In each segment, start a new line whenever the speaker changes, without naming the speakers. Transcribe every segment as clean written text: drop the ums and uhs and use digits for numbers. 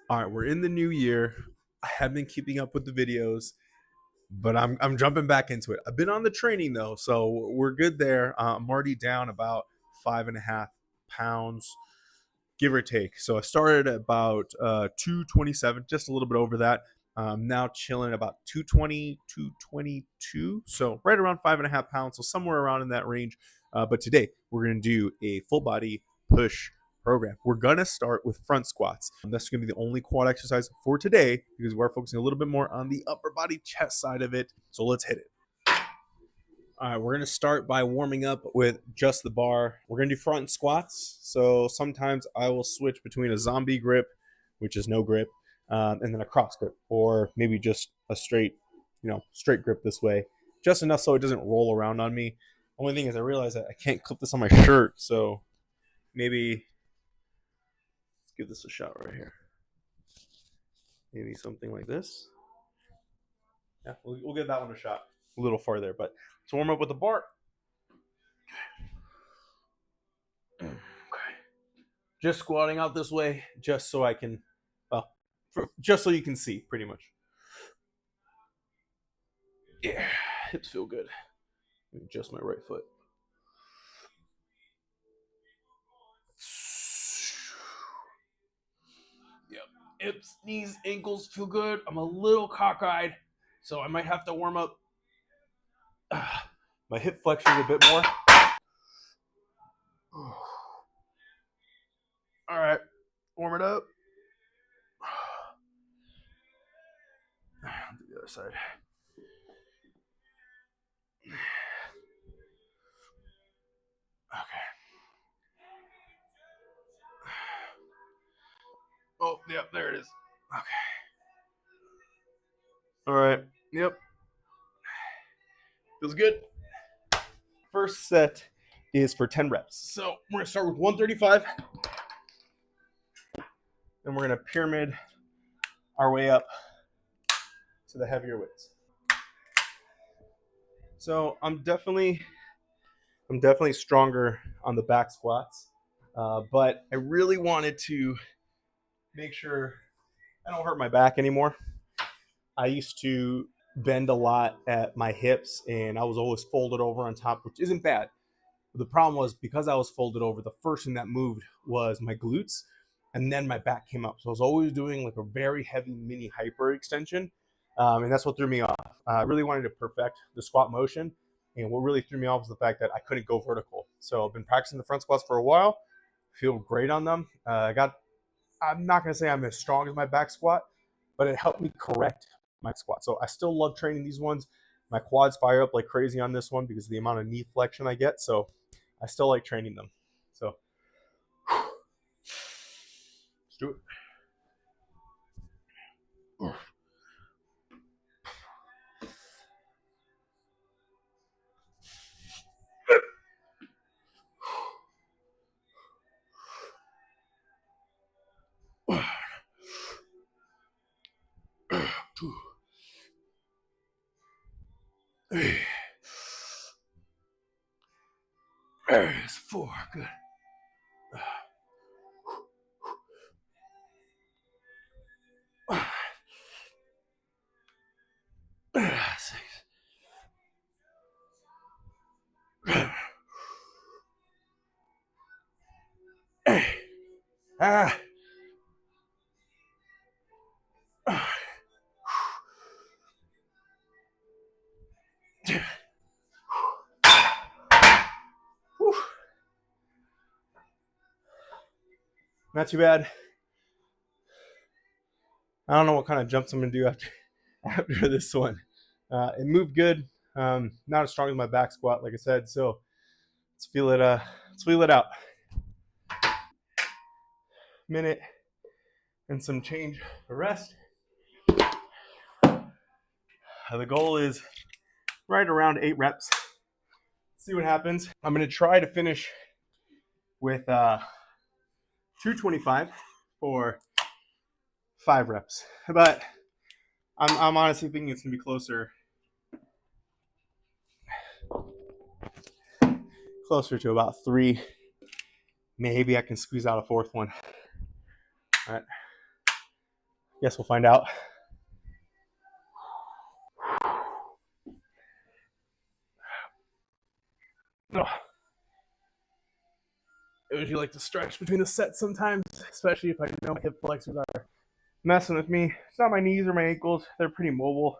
All right, we're in the new year. I have been keeping up with the videos, but I'm jumping back into it. I've been on the training though, so we're good there. I'm already down about 5.5 pounds, give or take. So I started at about 227, just a little bit over that. Now chilling about 220, 222. So right around 5.5 pounds. So somewhere around in that range. But today we're going to do a full body push program. We're going to start with front squats. That's going to be the only quad exercise for today because we're focusing a little bit more on the upper body chest side of it. So let's hit it. All right, we're going to start by warming up with just the bar. We're going to do front squats. So sometimes I will switch between a zombie grip, which is no grip, and then a cross grip, or maybe just a straight grip this way, just enough so it doesn't roll around on me. Only thing is I realize that I can't clip this on my shirt, so maybe let's give this a shot right here. Maybe something like this. Yeah, we'll give that one a shot a little farther, but let's warm up with the bar. Okay. Just squatting out this way, just so I can, just so you can see, pretty much. Yeah, hips feel good. Let me adjust my right foot. Yep, hips, knees, ankles feel good. I'm a little cockeyed, so I might have to warm up my hip flexors a bit more. All right, warm it up. Do the other side. Okay. Oh, yep, there it is. Okay. All right. Yep. Feels good. First set is for 10 reps. So we're going to start with 135. And we're going to pyramid our way up to the heavier weights. So I'm definitely stronger on the back squats, but I really wanted to make sure I don't hurt my back anymore. I used to bend a lot at my hips, and I was always folded over on top, which isn't bad. But the problem was because I was folded over, the first thing that moved was my glutes, and then my back came up. So I was always doing like a very heavy mini hyper extension, and that's what threw me off. I really wanted to perfect the squat motion, and what really threw me off was the fact that I couldn't go vertical. So I've been practicing the front squats for a while, feel great on them. I'm not going to say I'm as strong as my back squat, but it helped me correct my squat. So I still love training these ones. My quads fire up like crazy on this one because of the amount of knee flexion I get. So I still like training them. So let's do it. There's 4. Good. 6. Not too bad. I don't know what kind of jumps I'm gonna do after this one. It moved good. Not as strong as my back squat, like I said. So let's feel it. Let's feel it out. Minute and some change for rest. The goal is right around 8 reps. See what happens. I'm gonna try to finish with 225 for 5 reps, but I'm honestly thinking it's gonna be closer to about 3. Maybe I can squeeze out a 4th one. All right. Guess we'll find out. Oh. I usually like to stretch between the sets sometimes, especially if I know my hip flexors are messing with me. It's not my knees or my ankles. They're pretty mobile.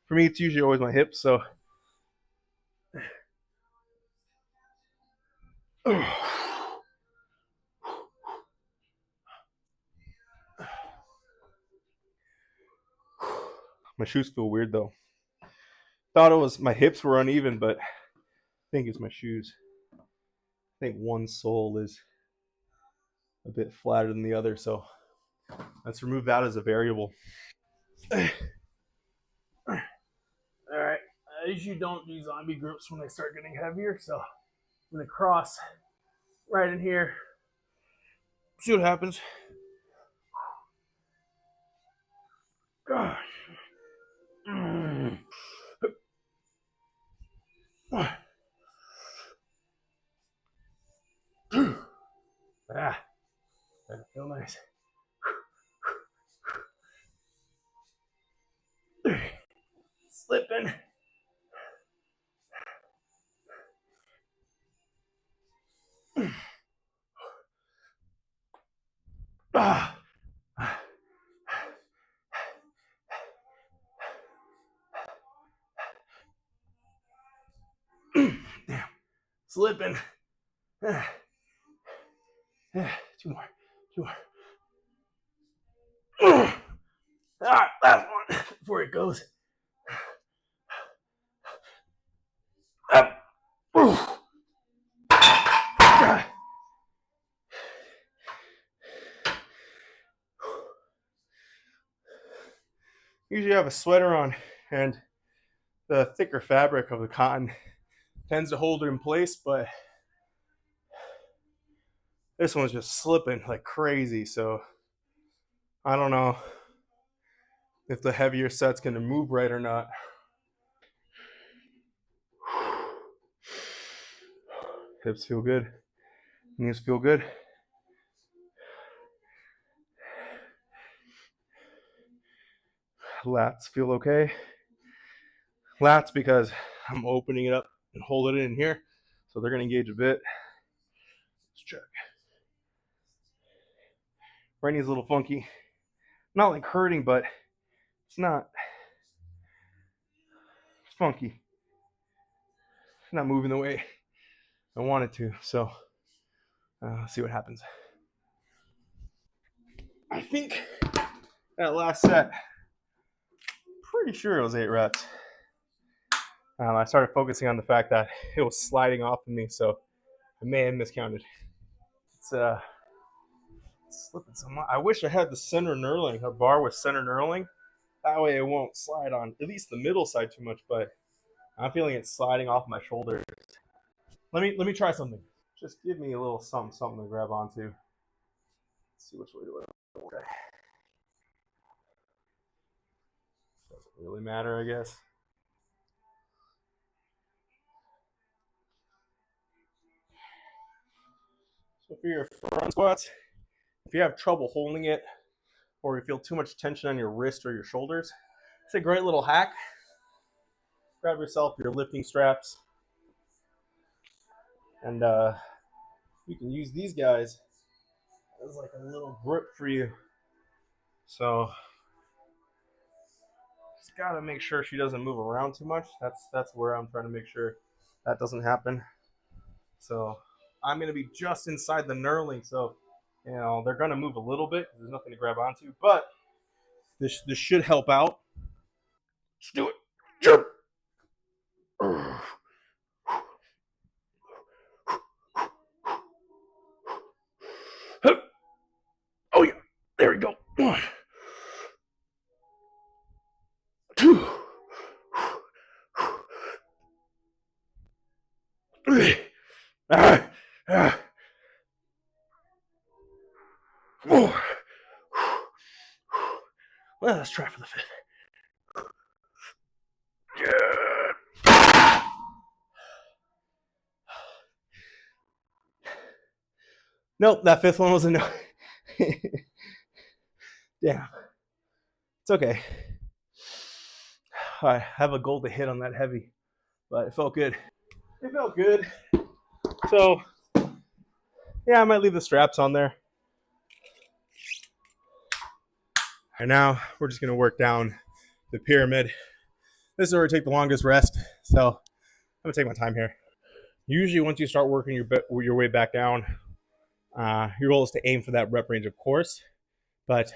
For me, it's usually always my hips, so. My shoes feel weird, though. Thought it was my hips were uneven, but I think it's my shoes. I think one sole is a bit flatter than the other, so let's remove that as a variable. All right. I usually don't do zombie groups when they start getting heavier, so I'm going to cross right in here. See what happens. Ah, that feel nice. Slipping. Ah. Damn. Slipping. Two more. All right, last one before it goes. Usually I have a sweater on, and the thicker fabric of the cotton tends to hold it in place, but this one's just slipping like crazy, so I don't know if the heavier set's going to move right or not. Hips feel good. Knees feel good. Lats feel okay. Lats because I'm opening it up and holding it in here, so they're going to engage a bit. Let's check. Right knee's a little funky. Not like hurting, but it's not. It's funky. It's not moving the way I want it to, so see what happens. I think that last set, pretty sure it was 8 reps. I started focusing on the fact that it was sliding off of me, so I may have miscounted. It's slipping so much. I wish I had the center knurling, a bar with center knurling. That way it won't slide on at least the middle side too much, but I'm feeling it sliding off my shoulders. Let me try something. Just give me a little something to grab onto. Let's see which way do I go. Okay. Doesn't really matter, I guess. So for your front squats, if you have trouble holding it or you feel too much tension on your wrist or your shoulders, it's a great little hack. Grab yourself your lifting straps, and you can use these guys as like a little grip for you. So just gotta make sure she doesn't move around too much. That's where I'm trying to make sure that doesn't happen. So I'm gonna be just inside the knurling, so they're gonna move a little bit because there's nothing to grab onto, but this should help out. Let's do it. Jump. Oh yeah, there we go. 1, 2, 3. 4. Well, let's try for the 5th. Yeah. Nope, that 5th one was a no. Damn.
It's okay. I have a goal to hit on that heavy, but it felt good. It felt good. So, yeah, I might leave the straps on there. And now we're just going to work down the pyramid. This is where we take the longest rest. So, I'm going to take my time here. Usually, once you start working your way back down, your goal is to aim for that rep range, of course, but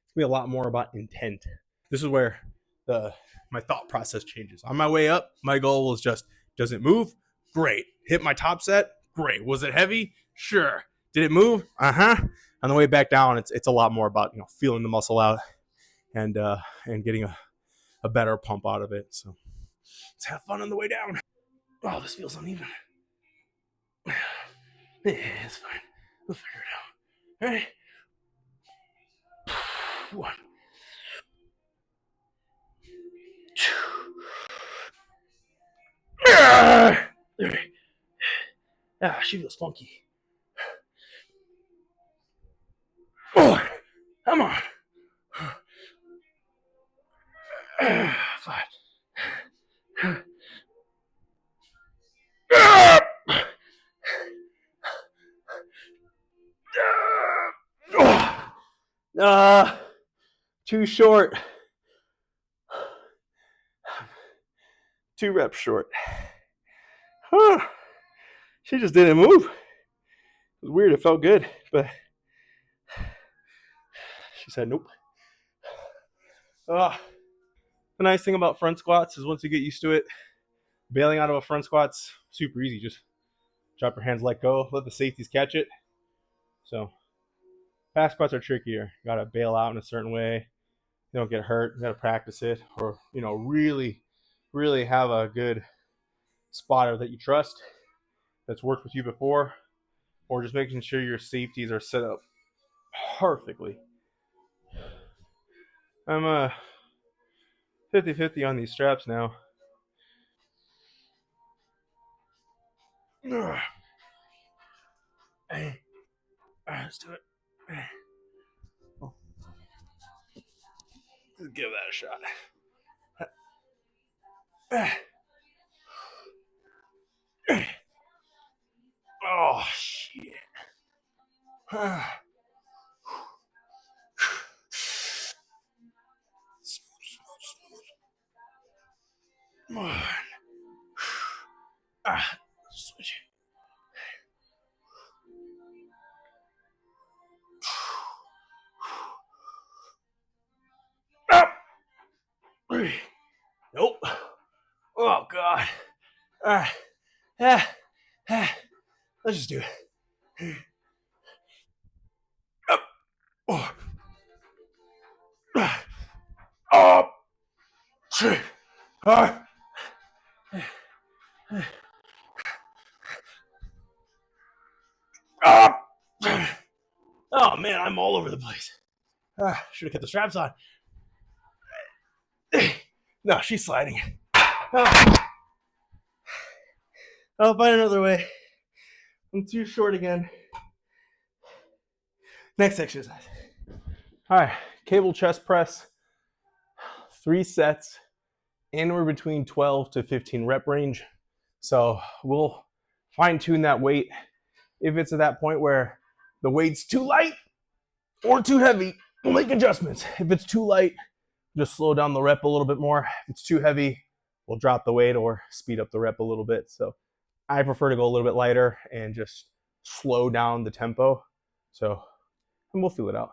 it's going to be a lot more about intent. This is where my thought process changes. On my way up, my goal was just, does it move? Great. Hit my top set? Great. Was it heavy? Sure. Did it move? Uh-huh. On the way back down, it's a lot more about, feeling the muscle out and getting a better pump out of it. So let's have fun on the way down. Oh, this feels uneven. Yeah, it's fine. We'll figure it out. All right. 1, 2. 3. Ah, she feels funky. Oh, come on. 5. Too short. 2 reps short. She just didn't move. It was weird. It felt good, but she said nope. The nice thing about front squats is once you get used to it, bailing out of a front squat's super easy. Just drop your hands, let go, let the safeties catch it. So back squats are trickier. You gotta bail out in a certain way. You don't get hurt. You gotta practice it, or really, really have a good spotter that you trust, that's worked with you before, or just making sure your safeties are set up perfectly. I'm 50-50 on these straps now. All right, let's do it. Let's give that a shot. Oh, shit. Smooth. Switch. Nope. Oh, God. Let's just do it. Up. Oh. Up. Up. Oh, man, I'm all over the place. Should have kept the straps on. No, she's sliding. I'll find another way. I'm too short again. Next exercise. All right, cable chest press. 3 sets, anywhere between 12 to 15 rep range. So we'll fine tune that weight. If it's at that point where the weight's too light or too heavy, we'll make adjustments. If it's too light, just slow down the rep a little bit more. If it's too heavy, we'll drop the weight or speed up the rep a little bit. So I prefer to go a little bit lighter and just slow down the tempo. So, and we'll feel it out.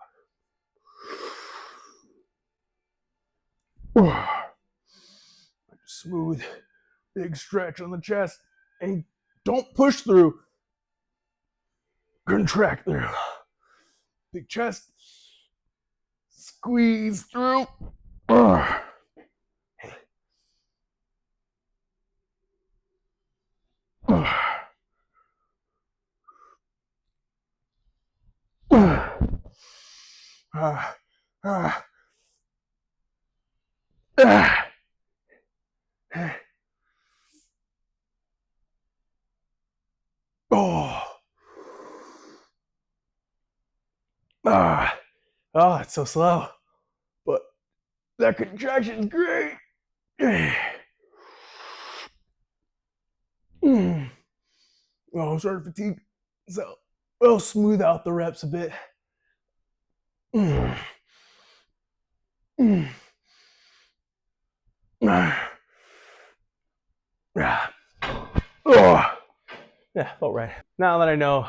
Smooth, big stretch on the chest, and don't push through. Contract through. Big chest, squeeze through. Oh, it's so slow, but That contraction's great. Oh, I'm starting to fatigue. So I'll smooth out the reps a bit. Oh, yeah, felt right. Now that I know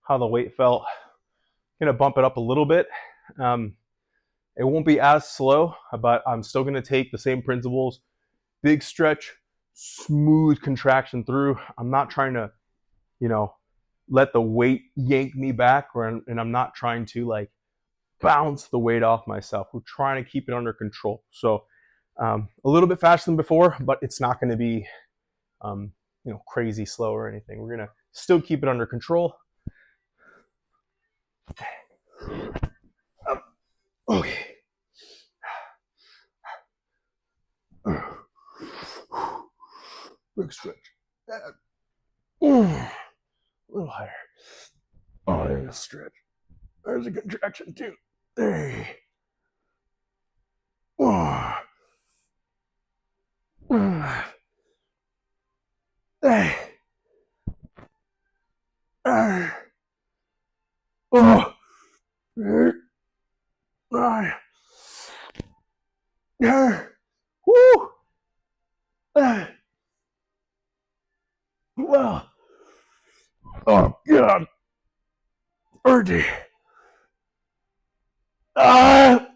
how the weight felt, I'm gonna bump it up a little bit. It won't be as slow, but I'm still gonna take the same principles. Big stretch, smooth contraction through. I'm not trying to, let the weight yank me back, and I'm not trying to like bounce the weight off myself. We're trying to keep it under control. So a little bit faster than before, but it's not going to be, crazy slow or anything. We're going to still keep it under control. Okay. Big stretch. A little higher. Oh, there's a stretch. There's a contraction too. Hey. Oh. Hey. Oh. Woo. Well. Oh God. Dirty. Oh.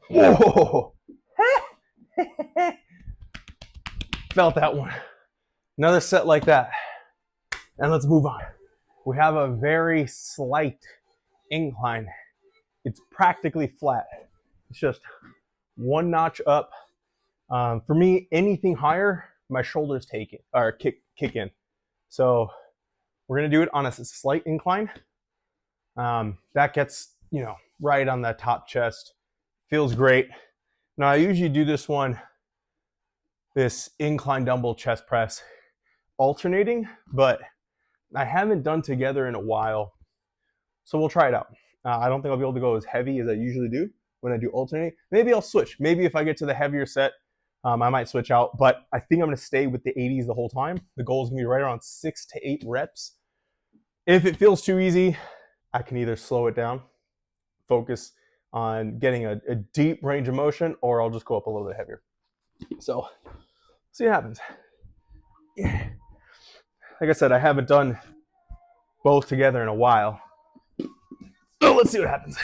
Whoa. Felt that one. Another set like that. And let's move on. We have a very slight incline. It's practically flat. It's just one notch up. For me, anything higher, my shoulders take it or kick in. So we're gonna do it on a slight incline. That gets right on that top chest. Feels great. Now I usually do this incline dumbbell chest press alternating, but I haven't done together in a while. So we'll try it out. I don't think I'll be able to go as heavy as I usually do when I do alternate. Maybe I'll switch. Maybe if I get to the heavier set, I might switch out. But I think I'm going to stay with the 80s the whole time. The goal is going to be right around 6 to 8 reps. If it feels too easy, I can either slow it down, focus on getting a deep range of motion, or I'll just go up a little bit heavier. So, see what happens. Yeah. Like I said, I haven't done both together in a while. So let's see what happens.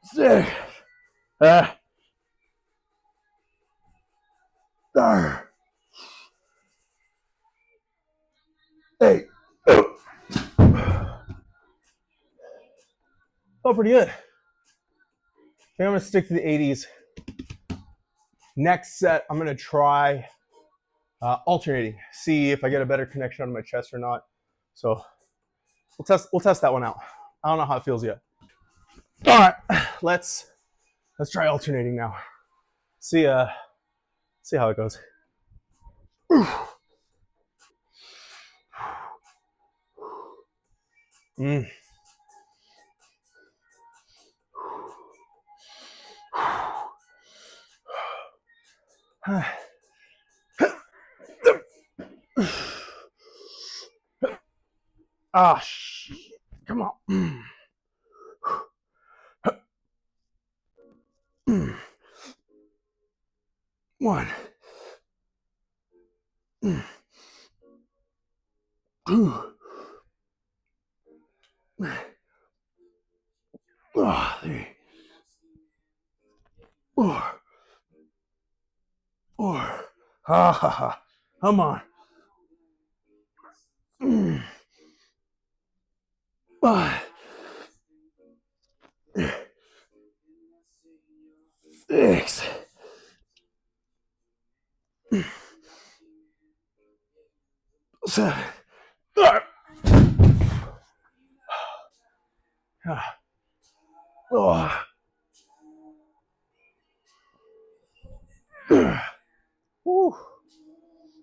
Sick. 8. Oh, pretty good. I think I'm gonna stick to the 80s. Next set, I'm gonna try alternating. See if I get a better connection on my chest or not. So we'll test that one out. I don't know how it feels yet. All right, let's try alternating now. See how it goes. Ah, shit. Come on. 1. 2. 3. 4, 4. Ha ha ha. Come on. 5, 6, 7. Oh. Whew.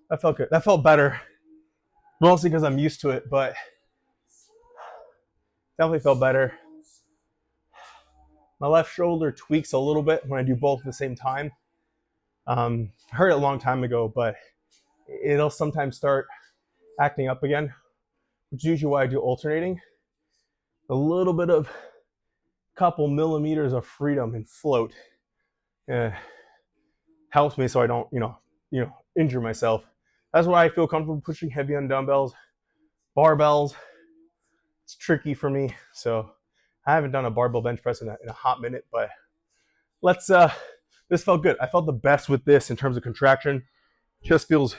That felt good. That felt better. Mostly because I'm used to it, but definitely felt better. My left shoulder tweaks a little bit when I do both at the same time. I heard it a long time ago, but it'll sometimes start acting up again, which is usually why I do alternating. A little bit of couple millimeters of freedom and float helps me so I don't, injure myself. That's why I feel comfortable pushing heavy on dumbbells. Barbells, it's tricky for me. So I haven't done a barbell bench press in a hot minute, but this felt good. I felt the best with this in terms of contraction. Chest feels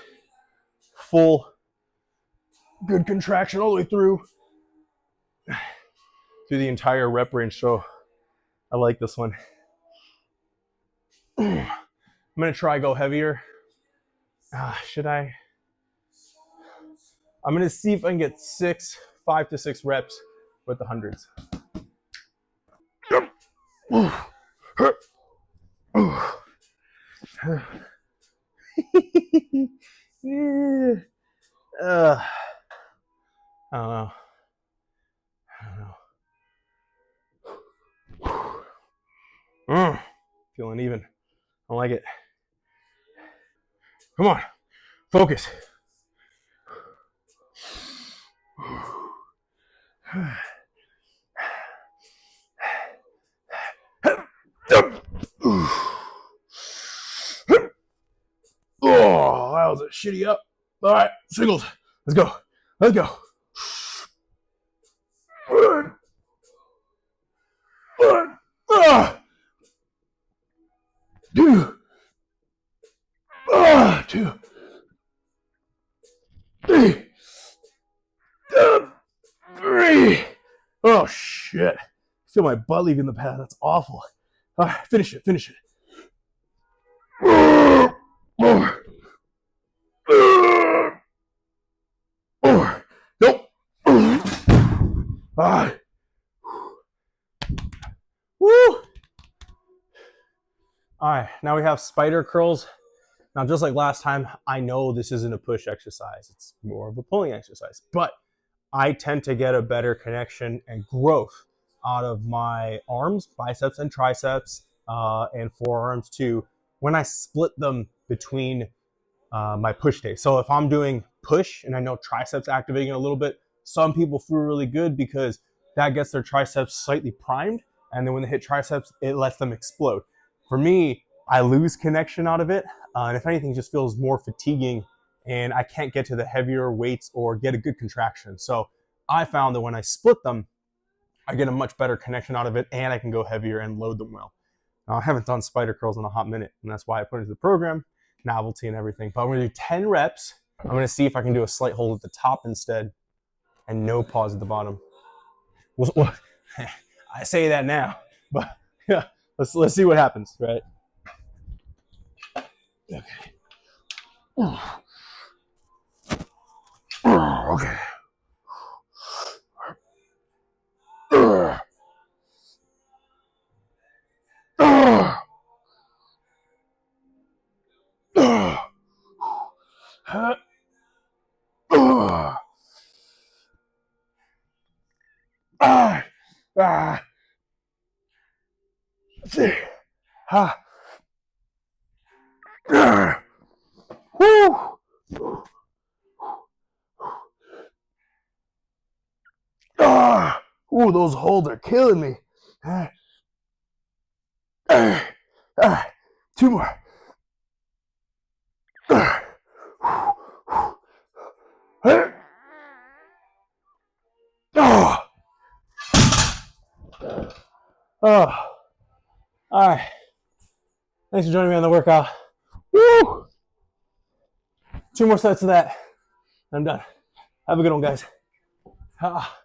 full, good contraction all the way through the entire rep range. So I like this one. I'm gonna try go heavier. Should I? I'm gonna see if I can get 5 to 6 reps with the hundreds. I don't know. Feeling even. I like it. Come on, focus. Oh, that was a shitty up. All right, singles. Let's go. Let's go. Two, 3, 3. Oh shit! Feel my butt leaving the pad. That's awful. All right, finish it. Finish it. 4. 4. Nope. 5. Woo! All right, now we have spider curls. Now, just like last time, I know this isn't a push exercise. It's more of a pulling exercise. But I tend to get a better connection and growth out of my arms, biceps and triceps, and forearms too, when I split them between my push days. So if I'm doing push and I know triceps activating a little bit, some people feel really good because that gets their triceps slightly primed. And then when they hit triceps, it lets them explode. For me, I lose connection out of it. And if anything, it just feels more fatiguing and I can't get to the heavier weights or get a good contraction. So I found that when I split them, I get a much better connection out of it and I can go heavier and load them well. Now, I haven't done spider curls in a hot minute, and that's why I put it into the program, novelty and everything. But I'm gonna do 10 reps. I'm gonna see if I can do a slight hold at the top instead and no pause at the bottom. Well, I say that now, but yeah, let's see what happens, right? Okay. Okay. Ooh, those holds are killing me. 2 more. All right. Thanks for joining me on the workout. Woo! 2 more sets of that. I'm done. Have a good one, guys. Ah.